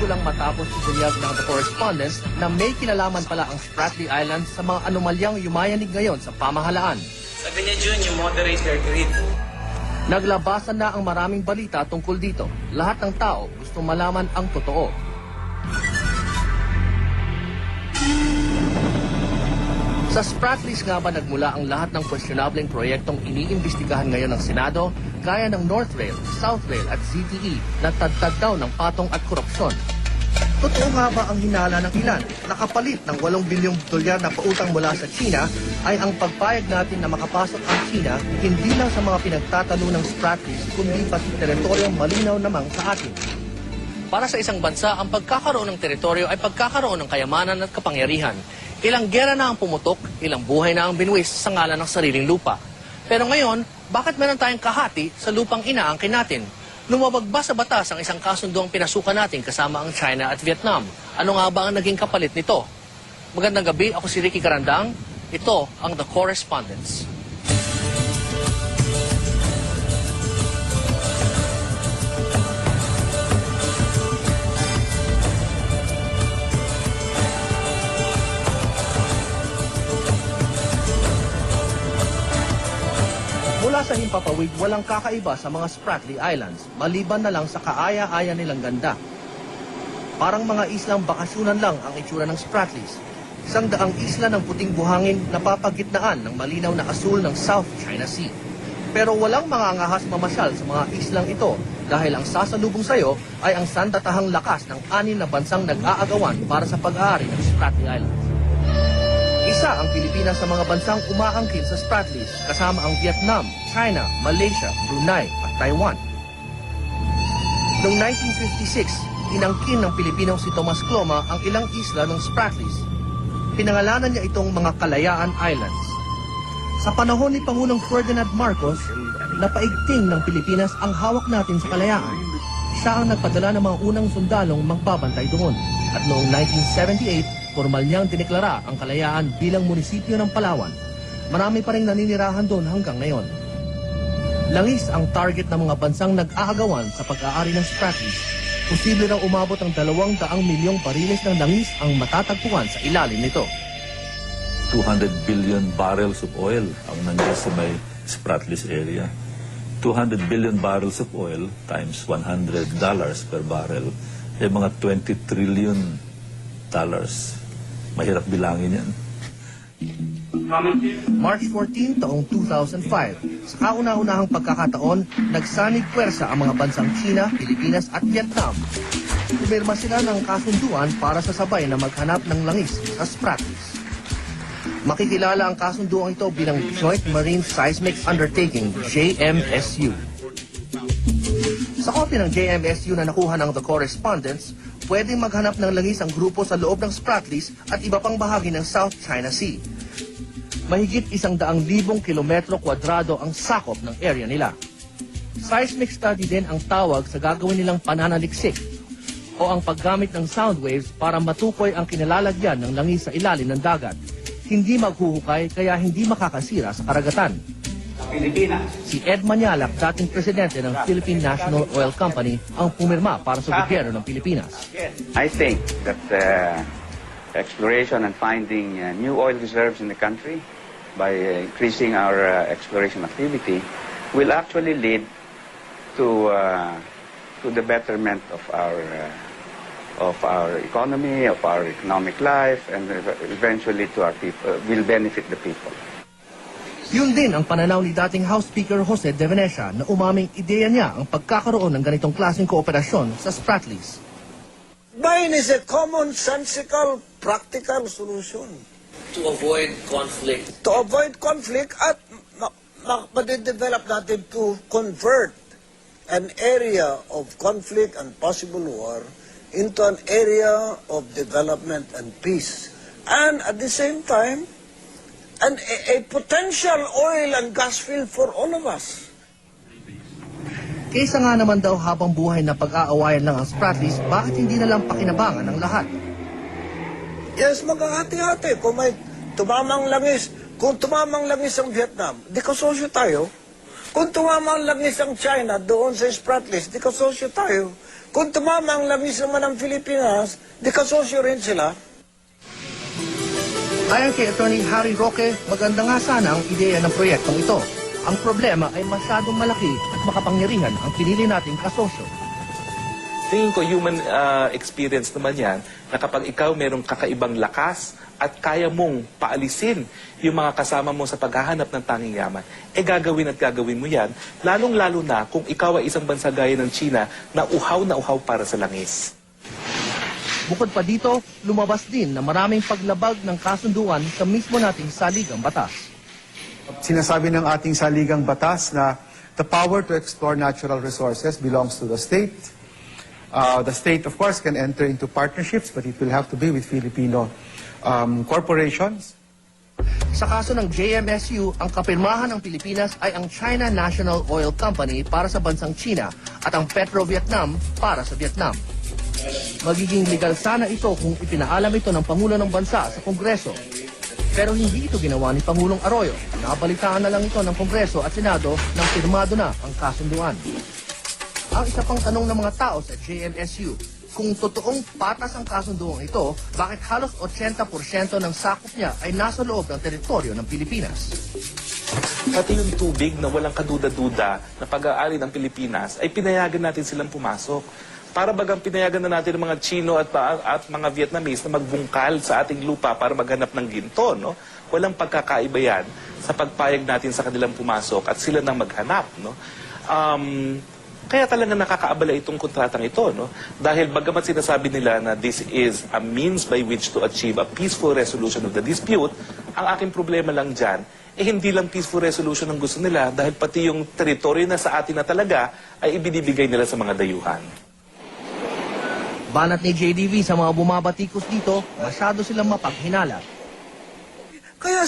linggo lang matapos ibunyag ng The Correspondence na may kinalaman pala ang Spratly Islands sa mga anomalyang yumayanig ngayon sa pamahalaan. Sabi niya, June, you moderate your greed. Naglabasan na ang maraming balita tungkol dito. Lahat ng tao gusto malaman ang totoo. Sa Spratlys nga ba nagmula ang lahat ng questionableng proyektong iniimbestigahan ngayon ng Senado, gaya ng North Rail, South Rail at ZTE na tadtad daw ng patong at korupsyon? Totoo nga ba ang hinala ng ilan? Nakapalit ng 8 bilyong dolyar na pautang mula sa China ay ang pagpayag natin na makapasok ang China hindi lang sa mga pinagtatalo ng Spratlys kundi pati teritoryong malinaw namang sa atin. Para sa isang bansa, ang pagkakaroon ng teritoryo ay pagkakaroon ng kayamanan at kapangyarihan. Ilang gera na ang pumutok, ilang buhay na ang binuwis sa ngalan ng sariling lupa. Pero ngayon, bakit meron tayong kahati sa lupang inaangkin natin? Lumabag ba sa batas ang isang kasunduang pinasukan natin kasama ang China at Vietnam? Ano nga ba ang naging kapalit nito? Magandang gabi, ako si Ricky Carandang. Ito ang The Correspondence. Mula sa himpapawid, walang kakaiba sa mga Spratly Islands, maliban na lang sa kaaya-aya nilang ganda. Parang mga islang bakasyunan lang ang itsura ng Spratlys. Isang daang isla ng puting buhangin na papagitnaan ng malinaw na asul ng South China Sea. Pero walang mga angahas mamasyal sa mga islang ito dahil ang sasalubong sayo ay ang sandatahang lakas ng 6 na bansang nag-aagawan para sa pag-aari ng Spratly Islands. Isa ang Pilipinas sa mga bansang umaangkin sa Spratlys kasama ang Vietnam, China, Malaysia, Brunei at Taiwan. Noong 1956, inangkin ng Pilipinong si Tomas Cloma ang ilang isla ng Spratlys. Pinangalanan niya itong mga Kalayaan Islands. Sa panahon ni Pangulong Ferdinand Marcos, napaigting ng Pilipinas ang hawak natin sa Kalayaan. Siya ang nagpadala ng mga unang sundalong magbabantay doon. At noong 1978, formal niyang dineklara ang Kalayaan bilang munisipyo ng Palawan. Marami pa rin naninirahan doon hanggang ngayon. Langis ang target ng mga bansang nag-aagawan sa pag-aari ng Spratlys. Posible raw umabot ang 200 milyong bariles ng langis ang matatagpuan sa ilalim nito. 200 billion barrels of oil ang nandiyan sa may Spratlys area. 200 billion barrels of oil times $100 per barrel ay mga 20 trillion dollars. Mahirap bilangin yan. March 14 taong 2005, sa kauna-unahang pagkakataon, nagsanig pwersa ang mga bansang China, Pilipinas at Vietnam. Pumirma sila ng kasunduan para sa sabay na maghanap ng langis sa Spratlys. Makikilala ang kasunduang ito bilang Joint Marine Seismic Undertaking, JMSU. Sa kopya ng JMSU na nakuha ng The Correspondence, pwedeng maghanap ng langis ang grupo sa loob ng Spratlys at iba pang bahagi ng South China Sea. Mahigit 100,000 kilometro kwadrado ang sakop ng area nila. Seismic study din ang tawag sa gagawin nilang pananaliksik o ang paggamit ng sound waves para matukoy ang kinalalagyan ng langis sa ilalim ng dagat. Hindi maghuhukay kaya hindi makakasira sa karagatan. Pilipinas. Si Ed Manyalak, dating presidente ng Philippine National Oil Company, ang pumirma para sa gobyerno ng Pilipinas. I think that exploration and finding new oil reserves in the country by increasing our exploration activity will actually lead to the betterment of our economy, of our economic life, and eventually to our people, will benefit the people. Yun din ang pananaw ni dating House Speaker Jose De Venecia na umaming ideya niya ang pagkakaroon ng ganitong klaseng kooperasyon sa Spratlys. Mine is a common-sensical, practical solution. To avoid conflict. To avoid conflict at madidevelop natin to convert an area of conflict and possible war into an area of development and peace. And at the same time, a potential oil and gas field for all of us. Kaysa nga naman daw habang buhay na pag-aawayan lang ang Spratlys, bakit hindi na lang pakinabangan ng lahat? Yes, magkahati-hati. Kung may tumamang langis, kung tumamang langis ang Vietnam, di kasosyo tayo. Kung tumamang langis ang China doon sa Spratlys, di kasosyo tayo. Kung tumama ang langis naman ng Pilipinas, di kasosyo rin sila. Ayon kay Attorney Harry Roque, maganda nga sana ang ideya ng proyektong ito. Ang problema ay masyadong malaki at makapangyarihan ang pinili nating kasosyo. Tingin ko human experience naman yan na kapag ikaw merong kakaibang lakas at kaya mong paalisin yung mga kasama mo sa paghahanap ng tanging yaman, gagawin at gagawin mo yan, lalong-lalo na kung ikaw ay isang bansa gaya ng China na uhaw para sa langis. Bukod pa dito, lumabas din na maraming paglabag ng kasunduan sa mismo nating saligang batas. Sinasabi ng ating saligang batas na the power to explore natural resources belongs to the state. The state, of course, can enter into partnerships, but it will have to be with Filipino corporations. Sa kaso ng JMSU, ang kapirmahan ng Pilipinas ay ang China National Oil Company para sa bansang China at ang Petro Vietnam para sa Vietnam. Magiging legal sana ito kung ipinaalam ito ng Pangulo ng Bansa sa Kongreso. Pero hindi ito ginawa ni Pangulong Arroyo. Nabalitaan na lang ito ng Kongreso at Senado nang pirmado na ang kasunduan. Ang isa pang tanong ng mga tao sa JMSU, kung totoong patas ang kasunduang ito, bakit halos 80% ng sakop niya ay nasa loob ng teritoryo ng Pilipinas? Pati yung tubig na walang kaduda-duda na pag-aari ng Pilipinas ay pinayagan natin silang pumasok. Para bagang pinayagan na natin ng mga Chino at mga Vietnamese na magbungkal sa ating lupa para maghanap ng ginto, no? Walang pagkakaiba yan sa pagpayag natin sa kanilang pumasok at sila nang maghanap, no? Kaya talaga nakakaabala itong kontratang ito, no? Dahil bagamat sinasabi nila na this is a means by which to achieve a peaceful resolution of the dispute, ang aking problema lang dyan, hindi lang peaceful resolution ang gusto nila dahil pati yung teritoryo na sa atin na talaga ay ibinibigay nila sa mga dayuhan. Banat ni JDV sa mga bumabatikos dito, masyado silang mapaghinala. Kaya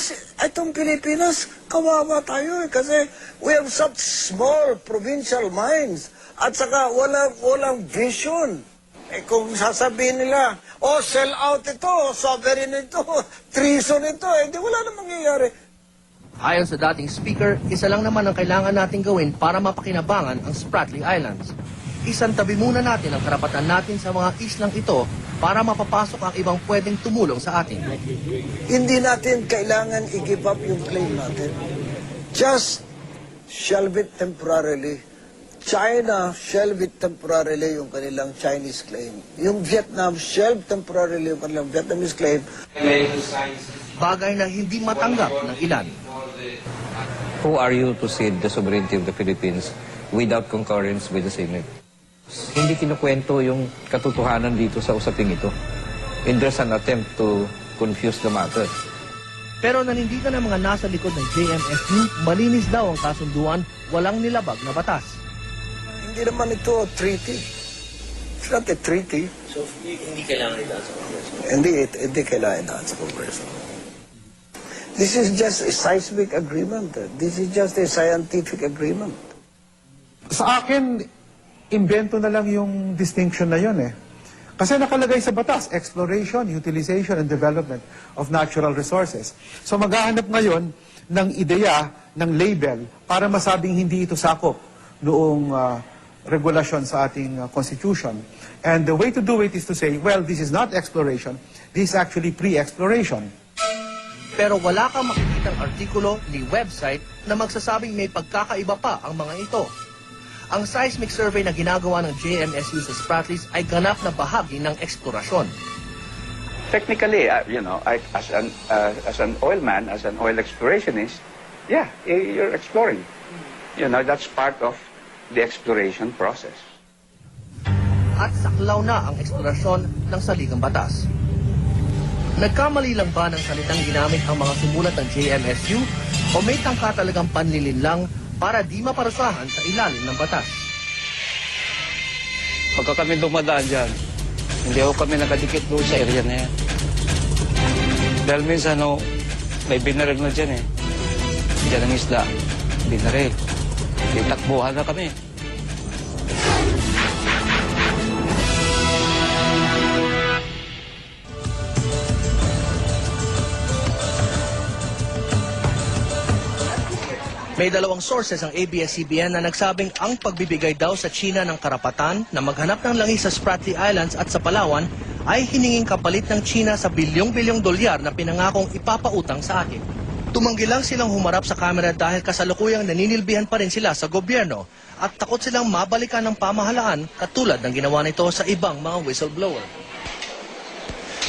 itong Pilipinas, kawawa tayo kasi we have such small provincial minds at saka walang vision. Kung sasabihin nila, sell out ito, sovereign ito, treason ito, di wala na mangyayari. Ayon sa dating speaker, isa lang naman ang kailangan natin gawin para mapakinabangan ang Spratly Islands. Isantabi muna natin ang karapatan natin sa mga islang ito para mapapasok ang ibang pwedeng tumulong sa atin. Hindi natin kailangan i-give up yung claim natin. Just shelve it temporarily. China, shelve it temporarily yung kanilang Chinese claim. Yung Vietnam, shelve temporarily yung kanilang Vietnamese claim. Bagay na hindi matanggap ng ilan. Who are you to cede the sovereignty of the Philippines without concurrence with the Senate? Hindi kinukwento yung katotohanan dito sa usaping ito. And there's an attempt to confuse the matter. Pero nanindigan ng mga nasa likod ng JMSU, malinis daw ang kasunduan, walang nilabag na batas. Hindi naman ito treaty. It's not a treaty. So, hindi kailangan ito sa Kongreso. Hindi kailangan daan sa Kongreso. This is just a seismic agreement. This is just a scientific agreement. Sa akin, invento na lang yung distinction na yun eh. Kasi nakalagay sa batas, exploration, utilization, and development of natural resources. So maghahanap ngayon ng ideya, ng label, para masabing hindi ito sakop noong regulasyon sa ating constitution. And the way to do it is to say, well, this is not exploration, this is actually pre-exploration. Pero wala kang makikitang artikulo ni website na magsasabing may pagkakaiba pa ang mga ito. Ang seismic survey na ginagawa ng JMSU sa Spratlys ay ganap na bahagi ng eksplorasyon. Technically, as an oil man, as an oil explorationist, yeah, you're exploring. That's part of the exploration process. At saklaw na ang eksplorasyon ng saligang batas. Nagkamali lang ba ng salitang ginamit ang mga sumulat ng JMSU o may tangka talagang panlilin lang para di maparusahan sa ilalim ng batas? Pagka kami dumadaan dyan, hindi ako kami nakadikit doon sa area na yan. Dahil minsan, may binaril na dyan eh. Dyan ang isla, binaril. Itakbuhan na kami. May dalawang sources ang ABS-CBN na nagsabing ang pagbibigay daw sa China ng karapatan na maghanap ng langis sa Spratly Islands at sa Palawan ay hininging kapalit ng China sa bilyong-bilyong dolyar na pinangakong ipapautang sa atin. Tumanggi lang silang humarap sa kamera dahil kasalukuyang naninilbihan pa rin sila sa gobyerno at takot silang mabalikan ng pamahalaan katulad ng ginawa nito sa ibang mga whistleblower.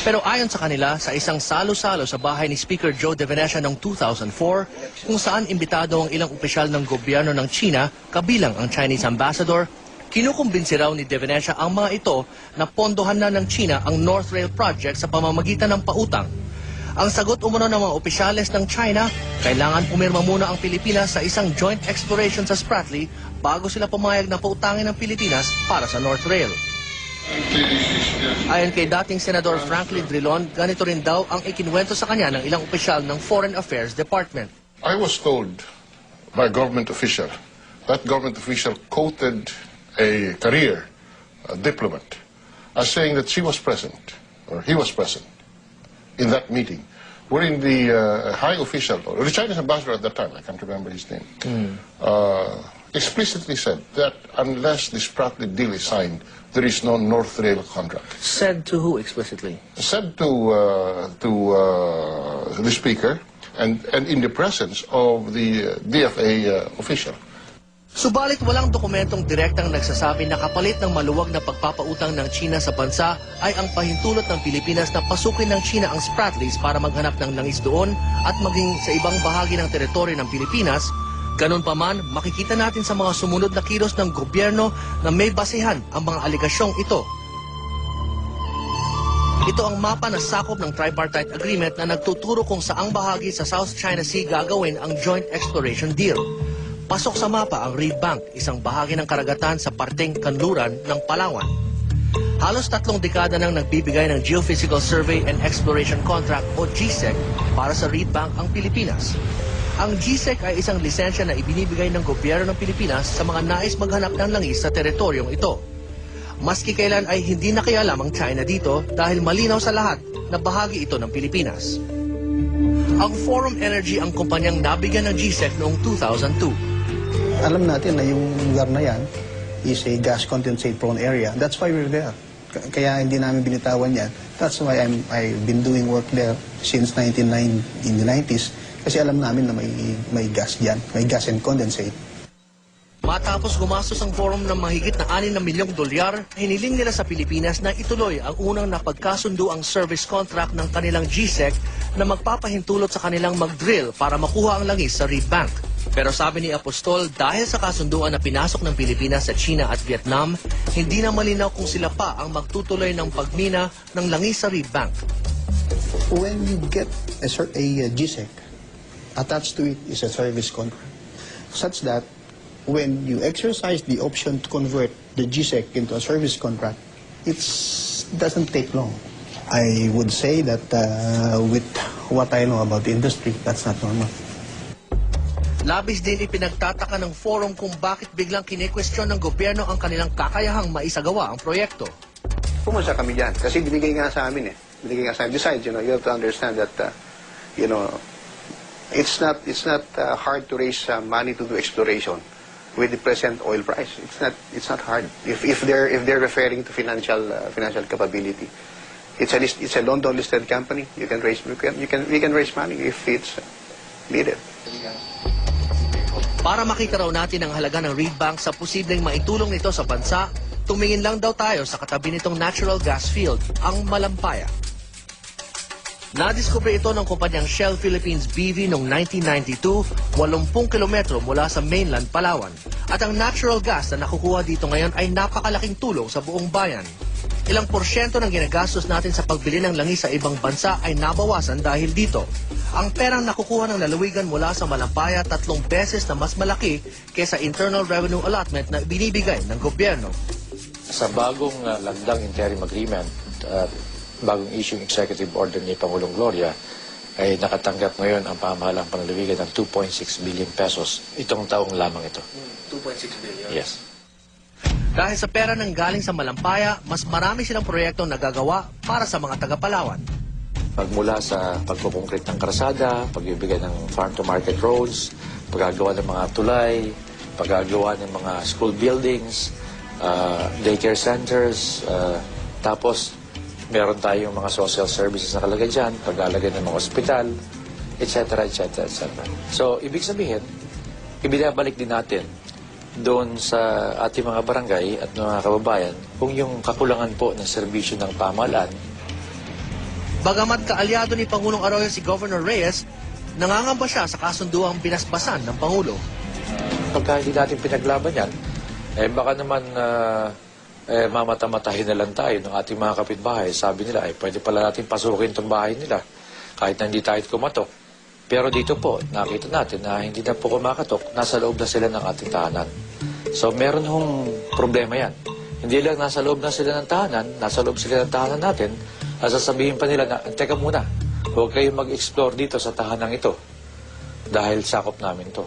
Pero ayon sa kanila, sa isang salo-salo sa bahay ni Speaker Joe De Venecia noong 2004, kung saan imbitado ang ilang opisyal ng gobyerno ng China, kabilang ang Chinese ambassador, kinukumbinsi raw ni De Venecia ang mga ito na pondohan na ng China ang North Rail Project sa pamamagitan ng pautang. Ang sagot umano ng mga opisyales ng China, kailangan pumirma muna ang Pilipinas sa isang joint exploration sa Spratly bago sila pumayag na pautangin ng Pilipinas para sa North Rail. Ayon kay dating Senador Franklin Drilon, ganito rin daw ang ikinwento sa kanya ng ilang opisyal ng Foreign Affairs Department. I was told by a government official, that government official quoted a career diplomat as saying that she was present, or he was present, in that meeting, wherein the high official, or the Chinese ambassador at that time, I can't remember his name, explicitly said that unless the Spratly deal is signed, there is no North Rail contract. Said to who explicitly? Said to the speaker and in the presence of the DFA official. Subalit walang dokumentong direktang nagsasabi na kapalit ng maluwag na pagpapautang ng China sa bansa ay ang pahintulot ng Pilipinas na pasukin ng China ang Spratlys para maghanap ng langis doon at maging sa ibang bahagi ng teritoryo ng Pilipinas. Ganun pa man, makikita natin sa mga sumunod na kilos ng gobyerno na may basehan ang mga aligasyong ito. Ito ang mapa na sakop ng tripartite agreement na nagtuturo kung saang bahagi sa South China Sea gagawin ang joint exploration deal. Pasok sa mapa ang Reed Bank, isang bahagi ng karagatan sa parteng kanluran ng Palawan. Halos 3 dekada nang nagbibigay ng Geophysical Survey and Exploration Contract o GSEC para sa Reed Bank ang Pilipinas. Ang GSEC ay isang lisensya na ibinibigay ng gobyerno ng Pilipinas sa mga nais maghanap ng langis sa teritoryong ito. Maski kailan ay hindi nakialam ang China dito dahil malinaw sa lahat na bahagi ito ng Pilipinas. Ang Forum Energy ang kumpanyang nabigyan ng GSEC noong 2002. Alam natin na yung lugar na yan is a gas condensate prone area. That's why we're there. Kaya hindi namin binitawan yan. That's why I've been doing work there since 1990 in the 90s. Kasi alam namin na may gas dyan, may gas and condensate. Matapos gumastos ang forum ng mahigit na $6 na milyong, hiniling nila sa Pilipinas na ituloy ang unang napagkasundo ang service contract ng kanilang GSEC na magpapahintulot sa kanilang mag-drill para makuha ang langis sa Reed Bank. Pero sabi ni Apostol, dahil sa kasunduan na pinasok ng Pilipinas sa China at Vietnam, hindi na malinaw kung sila pa ang magtutuloy ng pagmina ng langis sa Reed Bank. When you get a GSEC, attached to it is a service contract, such that when you exercise the option to convert the GSEC into a service contract, it doesn't take long. I would say that with what I know about the industry, that's not normal. Labis din ipinagtataka ng forum kung bakit biglang kine-question ng gobyerno ang kanilang kakayahang maisagawa ang proyekto. Pumunta kami dyan, kasi binigay nga sa amin eh. Binigay nga sa amin. Besides, you have to understand that, it's not hard to raise money to do exploration with the present oil price. It's not hard. If they're referring to financial capability, it's a London listed company. We can raise money if it's needed. Para makita raw natin ang halaga ng Reed Bank sa posibleng maitulong nito sa bansa, tumingin lang daw tayo sa katabi nitong natural gas field, ang Malampaya. Nadiskubre ito ng kumpanyang Shell Philippines BV noong 1992, 80 kilometro mula sa mainland Palawan. At ang natural gas na nakukuha dito ngayon ay napakalaking tulong sa buong bayan. Ilang porsyento ng ginagastos natin sa pagbili ng langis sa ibang bansa ay nabawasan dahil dito. Ang perang nakukuha ng lalawigan mula sa Malampaya 3 beses na mas malaki kaysa Internal Revenue Allotment na binibigay ng gobyerno. Sa bagong landang interim agreement at bagong issuing executive order ni Pangulong Gloria, ay nakatanggap ngayon ang pamahalang panlalawigan ng 2.6 billion pesos itong taong lamang ito. 2.6 billion? Yes. Dahil sa pera ng galing sa Malampaya, mas marami silang proyektong nagagawa para sa mga taga-Palawan. Magmula sa pagkukongkret ng karsada, pagbibigay ng farm-to-market roads, paggagawa ng mga tulay, paggagawa ng mga school buildings, daycare centers, tapos meron tayong mga social services na nakalagay dyan, paglalagay ng mga ospital, etc., etc., etc. So, ibig sabihin, ibinabalik din natin doon sa ating mga barangay at mga kababayan kung yung kakulangan po ng serbisyo ng pamahalaan. Bagamat kaalyado ni Pangulong Arroyo si Governor Reyes, nangangamba siya sa kasunduang binasbasan ng Pangulo. Pagka hindi natin pinaglaban yan, baka naman mamata-matahin na lang tayo ng ating mga kapitbahay. Sabi nila, pwede pala natin pasukin itong bahay nila kahit na hindi tayo kumatok. Pero dito po, nakita natin na hindi na po kumakatok, nasa loob na sila ng ating tahanan. So meron hong problema yan. Hindi lang nasa loob na sila ng tahanan, nasa loob sila ng tahanan natin, sasabihin pa nila na, teka muna, huwag kayong mag-explore dito sa tahanang ito dahil sakop namin to.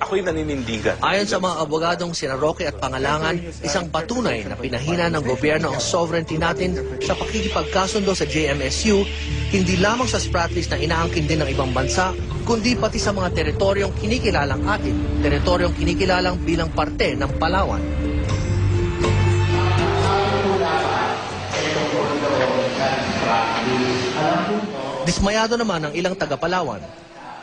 Ako'y naninindigan. Ayon sa mga abogadong sina Roque at Pangalangan, isang patunay na pinahina ng gobyerno ang sovereignty natin sa pakikipagkasundo sa JMSU, hindi lamang sa Spratlys na inaangkin din ng ibang bansa, kundi pati sa mga teritoryong kinikilalang atin, teritoryong kinikilalang bilang parte ng Palawan. Dismayado naman ang ilang taga-Palawan.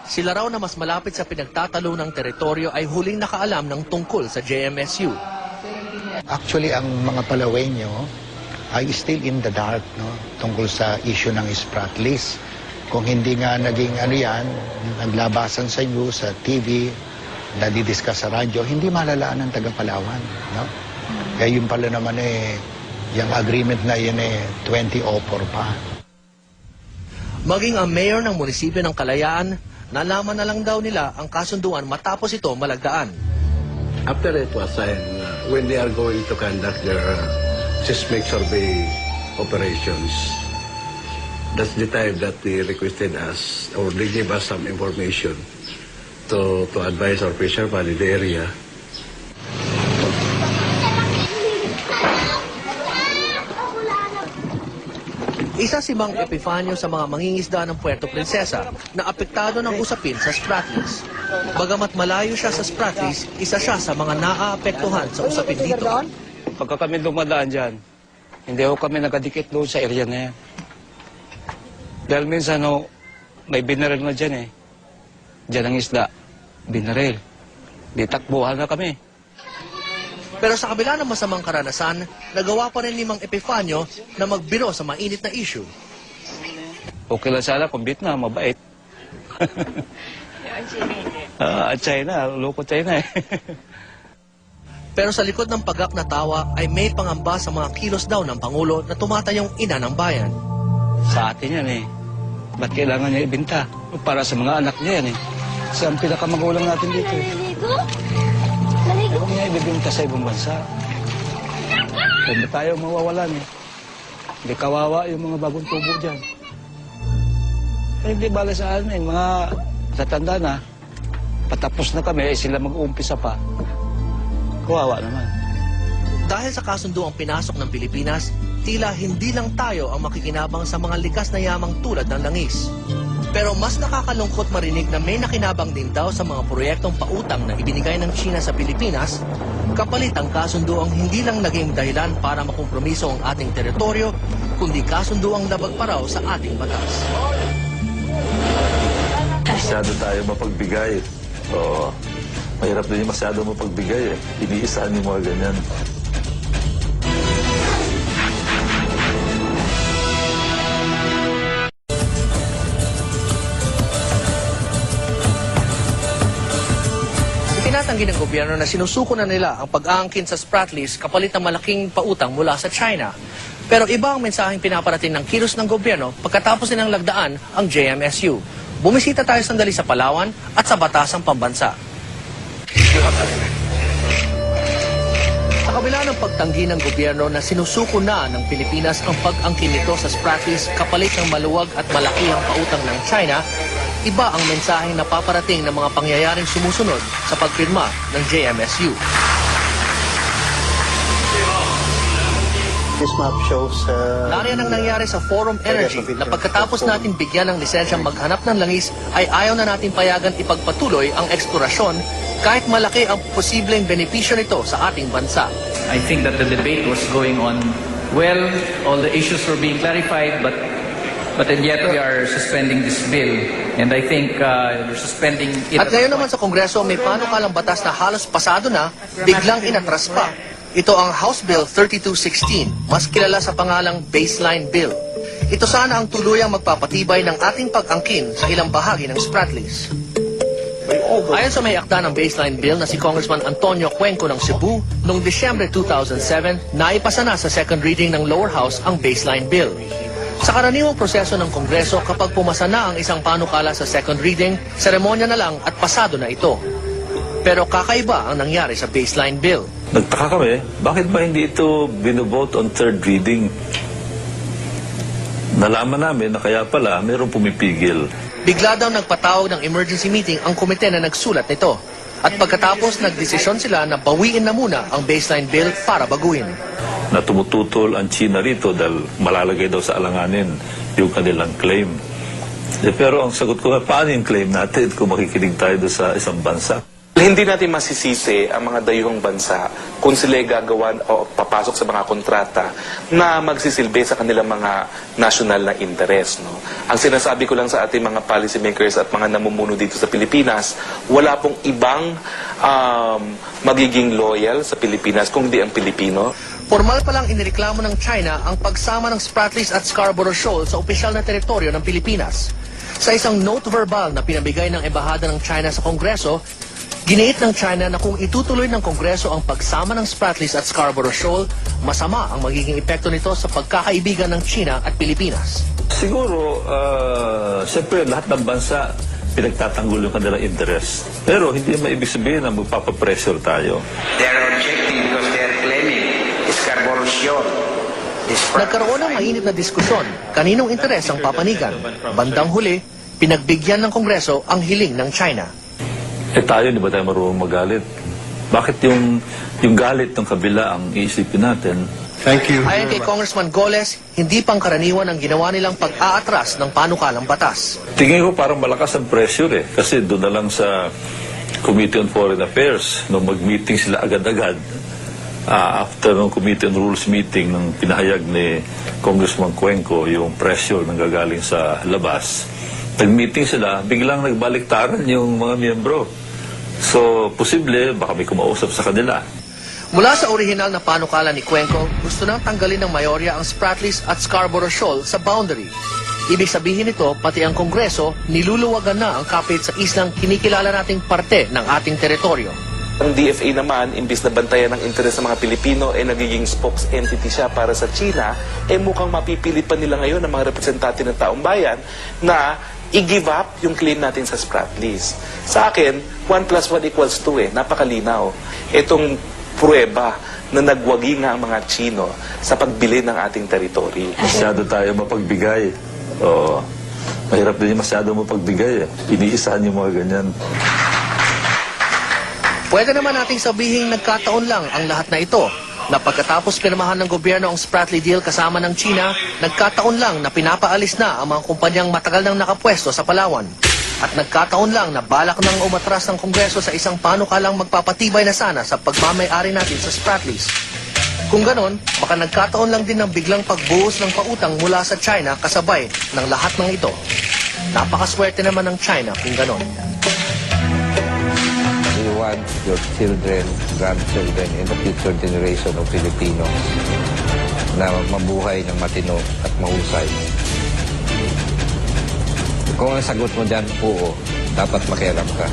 Sila raw na mas malapit sa pinagtatalo ng teritoryo ay huling nakaalam ng tungkol sa JMSU. Actually, ang mga Palawenyo ay still in the dark, no, tungkol sa issue ng Spratlys. Kung hindi nga naging naglabasan sa news, sa TV, nadidiscuss sa radyo, hindi malalaan ng taga-Palawan. No? Kaya yun pala naman yung agreement na yun 2004 pa. Maging ang mayor ng munisipyo ng Kalayaan, nalaman na lang daw nila ang kasunduan matapos ito malagdaan. After it was signed, when they are going to conduct their seismic survey operations, that's the time that they requested us, or they gave us some information to advise our fishermen in the area. Isa si Mang Epifanio sa mga mangingisda ng Puerto Princesa na apektado ng usapin sa Spratlys. Bagamat malayo siya sa Spratlys, isa siya sa mga naaapektuhan sa usapin dito. Pagka kami dumadaan dyan, hindi ako kami nakadikit doon sa area na yan. Dahil minsan may binaril na dyan Dyan ang isda, binaril. Di takbuhan na kami. Pero sa kabila ng masamang karanasan, nagawa pa rin ni Mang Epifanio na magbiro sa mainit na issue. Okay lang sana kung Vietnam, mabait. China, loko China Pero sa likod ng pagak na tawa ay may pangamba sa mga kilos daw ng Pangulo na tumatayong ina ng bayan. Sa atin yan Ba't kailangan niya ibinta? Para sa mga anak niya yan Kasi ang pinakamagulang natin dito Huwag niya ibibinta sa ibang bansa. Hindi tayo mawawalan Hindi kawawa yung mga bagong tubo dyan. Hindi bala sa amin, mga tatanda na, patapos na kami, sila mag-uumpisa pa. Kawawa naman. Dahil sa kasunduang pinasok ng Pilipinas, tila hindi lang tayo ang makikinabang sa mga likas na yamang tulad ng langis. Pero mas nakakalungkot marinig na may nakinabang din daw sa mga proyektong pautang na ibinigay ng China sa Pilipinas, kapalit ang kasunduang hindi lang naging dahilan para makompromiso ang ating teritoryo, kundi kasunduang labag pa raw sa ating batas. Masyado tayo mapagbigay. Oo. Mahirap din yung masyado mapagbigay Iniisaan yung mga ganyan. Tinatanggi ng gobyerno na sinusuko na nila ang pag-aangkin sa Spratlys kapalit ng malaking pautang mula sa China. Pero iba ang mensaheng pinaparating ng kilos ng gobyerno pagkatapos nilang lagdaan ang JMSU. Bumisita tayo sandali sa Palawan at sa Batasang Pambansa. Sa kabila ng pagtanggi ng gobyerno na sinusuko na ng Pilipinas ang pag-angkin nito sa Spratlys kapalit ng maluwag at malakihang pautang ng China, iba ang mensaheng napaparating ng mga pangyayaring sumusunod sa pagpirma ng JMSU. This map shows... Nariyan ang nangyari sa Forum Energy na pagkatapos natin bigyan ng lisensyang maghanap ng langis ay ayaw na natin payagan ipagpatuloy ang eksplorasyon kahit malaki ang posibleng benepisyo nito sa ating bansa. I think that the debate was going on well, all the issues were being clarified, but and yet we are suspending this bill. And I think we're suspending it. At ngayon naman sa Kongreso may panukalang batas na halos pasado na, biglang inatras pa. Ito ang House Bill 3216, mas kilala sa pangalang Baseline Bill. Ito sana ang tuluyang magpapatibay ng ating pag-angkin sa ilang bahagi ng Spratlys. Ayon sa may akda ng Baseline Bill na si Congressman Antonio Cuenco ng Cebu, noong Disyembre 2007, naipasa na sa second reading ng lower house ang Baseline Bill. Sa karaniwang proseso ng Kongreso, kapag pumasa na ang isang panukala sa second reading, seremonya na lang at pasado na ito. Pero kakaiba ang nangyari sa Baseline Bill. Nagtaka kami, bakit ba hindi ito binovote on third reading? Nalaman namin na kaya pala mayroong pumipigil. Bigla daw nagpatawag ng emergency meeting ang komite na nagsulat nito. At pagkatapos nagdesisyon sila na bawiin na muna ang Baseline Bill para baguhin. Na tumututol ang China rito dahil malalagay daw sa alanganin yung kanilang claim. Pero ang sagot ko, paano yung claim natin kung makikinig tayo doon sa isang bansa? Hindi natin masisisi ang mga dayuhang bansa kung sila gagawan o papasok sa mga kontrata na magsisilbi sa kanilang mga national na interest. No? Ang sinasabi ko lang sa ating mga policymakers at mga namumuno dito sa Pilipinas, wala pong ibang magiging loyal sa Pilipinas kung di ang Pilipino. Formal pa lang inireklamo ng China ang pagsama ng Spratlys at Scarborough Shoal sa opisyal na teritoryo ng Pilipinas. Sa isang note verbal na pinabigay ng embahada ng China sa Kongreso, giniit ng China na kung itutuloy ng Kongreso ang pagsama ng Spratlys at Scarborough Shoal, masama ang magiging epekto nito sa pagkakaibigan ng China at Pilipinas. Siguro, siyempre lahat ng bansa pinagtatanggol yung kanilang interest. Pero hindi maibig sabihin na magpapapressure tayo. They are objecting because they are claiming Scarborough Shoal. Nagkaroon ng mainit na diskusyon, kaninong interes ang papanigan. Bandang huli, pinagbigyan ng Kongreso ang hiling ng China. Tayo, di ba tayo marunong magalit? Bakit yung galit ng kabila ang iisipin natin? Thank you. Ayon kay Congressman Goles, hindi pangkaraniwan ang ginawa nilang pag-aatras ng panukalang batas. Tingin ko parang malakas ang pressure kasi doon na lang sa Committee on Foreign Affairs, nung mag-meeting sila agad-agad, after ng Committee on Rules meeting ng pinahayag ni Congressman Cuenco, yung pressure na gagaling sa labas, nag-meeting sila, biglang nagbaliktaran yung mga miyembro. So, posible, baka may kumausap sa kanila. Mula sa orihinal na panukala ni Cuenco, gusto nang tanggalin ng mayorya ang Spratlys at Scarborough Shoal sa boundary. Ibig sabihin nito, pati ang Kongreso, niluluwagan na ang kapit sa islang kinikilala nating parte ng ating teritoryo. Ang DFA naman, imbis na bantayan ng interes ng mga Pilipino, nagiging spokes entity siya para sa China, mukhang mapipilit pa nila ngayon ng mga representante ng taong bayan na i-give up yung claim natin sa Spratlys. Sa akin, 1 + 1 = 2 napakalinaw. Itong pruweba na nagwagi nga ang mga Chino sa pagbili ng ating teritoryo. Masyado tayo mapagbigay. Oo. Mahirap din yung masyado mapagbigay. Iniisahan yung mga ganyan. Pwede naman nating sabihin nagkataon lang ang lahat na ito, na pagkatapos pinamahan ng gobyerno ang Spratly deal kasama ng China, nagkataon lang na pinapaalis na ang mga kumpanyang matagal nang nakapwesto sa Palawan. At nagkataon lang na balak nang umatras ng Kongreso sa isang panukalang magpapatibay na sana sa pagmamay-ari natin sa Spratlys. Kung ganon, baka nagkataon lang din ng biglang pagbuhos ng pautang mula sa China kasabay ng lahat ng ito. Napakaswerte naman ng China kung ganon. We want your children, grandchildren, and the future generation of Filipinos na mabuhay ng matino at mahusay. Kung ang sagot mo dyan, oo, dapat makialam ka.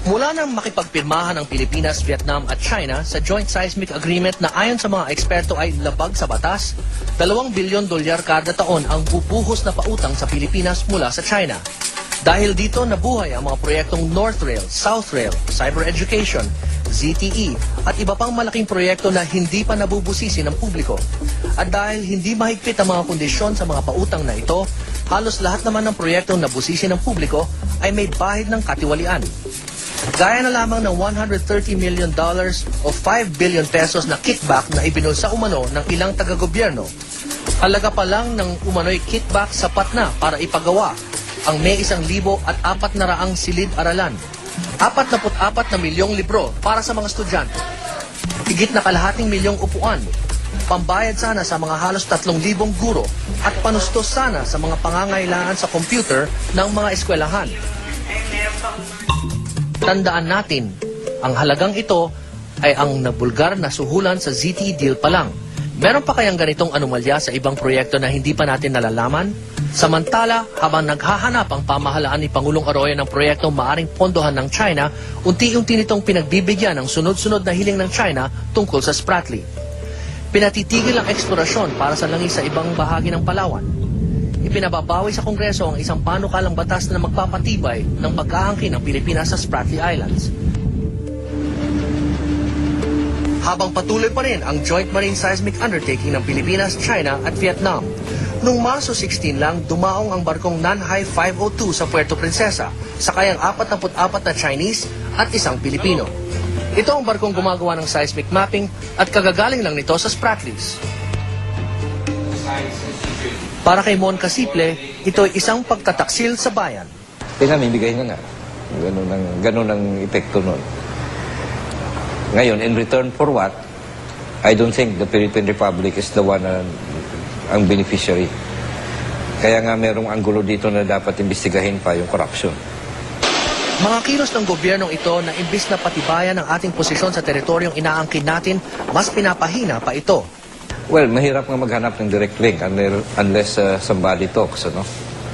Mula nang makipagpirmahan ang Pilipinas, Vietnam at China sa Joint Seismic Agreement na ayon sa mga eksperto ay labag sa batas, $2 bilyon kada taon ang bubuhos na pautang sa Pilipinas mula sa China. Dahil dito nabuhay ang mga proyektong North Rail, South Rail, Cyber Education, ZTE at iba pang malaking proyekto na hindi pa nabubusisi ng publiko. At dahil hindi mahigpit ang mga kondisyon sa mga pautang na ito, halos lahat naman ng proyektong nabusisi ng publiko ay may bahid ng katiwalian. Gaya na lamang ng $130 million o 5 billion pesos na kickback na ibinulsa umano ng ilang taga-gobyerno. Halaga pa lang ng umano'y kickback sapat na para ipagawa ang may 1,400 silid-aralan, 44 na milyong libro para sa mga estudyante, higit na kalahating milyong upuan, pambayad sana sa mga halos 3,000 guro at panustos sana sa mga pangangailangan sa computer ng mga eskwelahan. Tandaan natin, ang halagang ito ay ang nabulgar na suhulan sa ZTE deal pa lang. Meron pa kayang ganitong anomalya sa ibang proyekto na hindi pa natin nalalaman? Samantala, habang naghahanap ang pamahalaan ni Pangulong Arroyo ng proyektong maaring pondohan ng China, unti-unti nitong pinagbibigyan ng sunod-sunod na hiling ng China tungkol sa Spratly. Pinatitigil ang eksplorasyon para sa langis sa ibang bahagi ng Palawan. Ipinababawi sa Kongreso ang isang panukalang batas na magpapatibay ng pag-aangkin ng Pilipinas sa Spratly Islands. Habang patuloy pa rin ang Joint Marine Seismic Undertaking ng Pilipinas, China at Vietnam. Noong Marso 16 lang, dumaong ang barkong Nanhai 502 sa Puerto Princesa, sakay ang 44 na Chinese at isang Pilipino. Ito ang barkong gumagawa ng seismic mapping at kagagaling lang nito sa Spratlys. Para kay Mon Casiple, ito ay isang pagtataksil sa bayan. Pinamimigay na nga. Ganun ang epekto nun. Ngayon, in return for what? I don't think the Philippine Republic is the one ang beneficiary. Kaya nga merong anggulo dito na dapat imbestigahin pa yung corruption. Mga kilos ng gobyernong ito na imbis na patibayan ang ating posisyon sa teritoryong inaangkin natin, mas pinapahina pa ito. Well, mahirap nga maghanap ng direct link unless somebody talks, ano?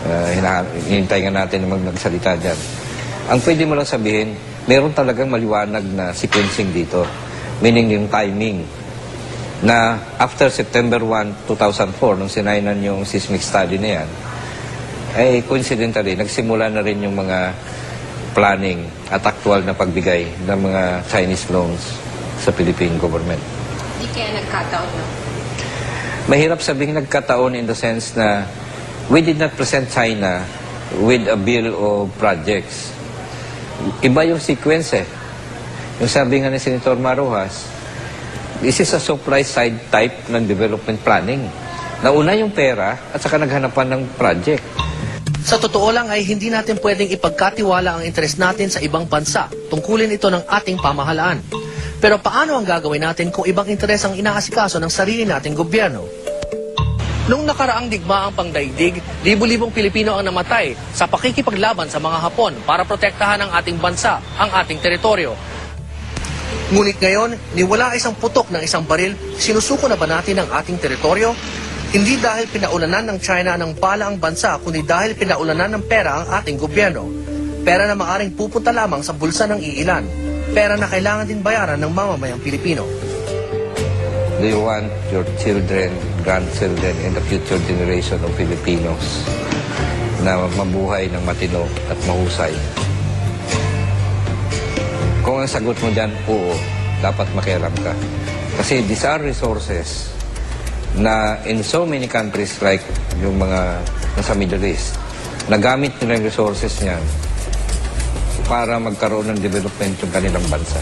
Hinihintay nga natin na magsalita dyan. Ang pwede mo lang sabihin, meron talagang maliwanag na sequencing dito. Meaning yung timing. Na after September 1, 2004, nung sinainan yung seismic study na yan, ay coincidentally, nagsimula na rin yung mga planning at actual na pagbigay ng mga Chinese loans sa Philippine government. Hindi kaya nagkataon na? Mahirap sabihin nagkataon in the sense na we did not present China with a bill of projects. Iba yung sequence eh. Yung sabi nga ni Senator Marujas, this is a supply side type ng development planning. Nauna yung pera at saka naghanapan ng project. Sa totoo lang ay hindi natin pwedeng ipagkatiwala ang interes natin sa ibang bansa. Tungkulin ito ng ating pamahalaan. Pero paano ang gagawin natin kung ibang interes ang inaasikaso ng sarili nating gobyerno? Nung nakaraang digmaang pangdaigdig, libu-libong Pilipino ang namatay sa pakikipaglaban sa mga Hapon para protektahan ang ating bansa, ang ating teritoryo. Ngunit ngayon, niwala isang putok ng isang baril, sinusuko na ba natin ang ating teritoryo? Hindi dahil pinaulanan ng China ng bala ang bansa, kundi dahil pinaulanan ng pera ang ating gobyerno. Pera na maaring pupunta lamang sa bulsa ng iilan. Pera na kailangan din bayaran ng mamamayang Pilipino. Do you want your children, grandchildren, and the future generation of Filipinos na mabuhay ng matino at mahusay? Kung ang sagot mo dyan, oo, dapat makialam ka. Kasi these are resources na in so many countries like yung mga nasa Middle East, nagamit nila yung resources niyan para magkaroon ng development yung kanilang bansa.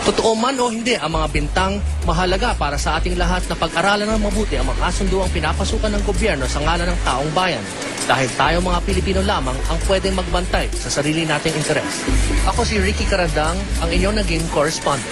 Totoo man o hindi ang mga bintang, mahalaga para sa ating lahat na pag-aralan ng mabuti ang mga kasunduang pinapasukan ng gobyerno sa ngalan ng taong bayan. Dahil tayo mga Pilipino lamang ang pwedeng magbantay sa sarili nating interes. Ako si Ricky Carandang, ang inyong naging correspondent.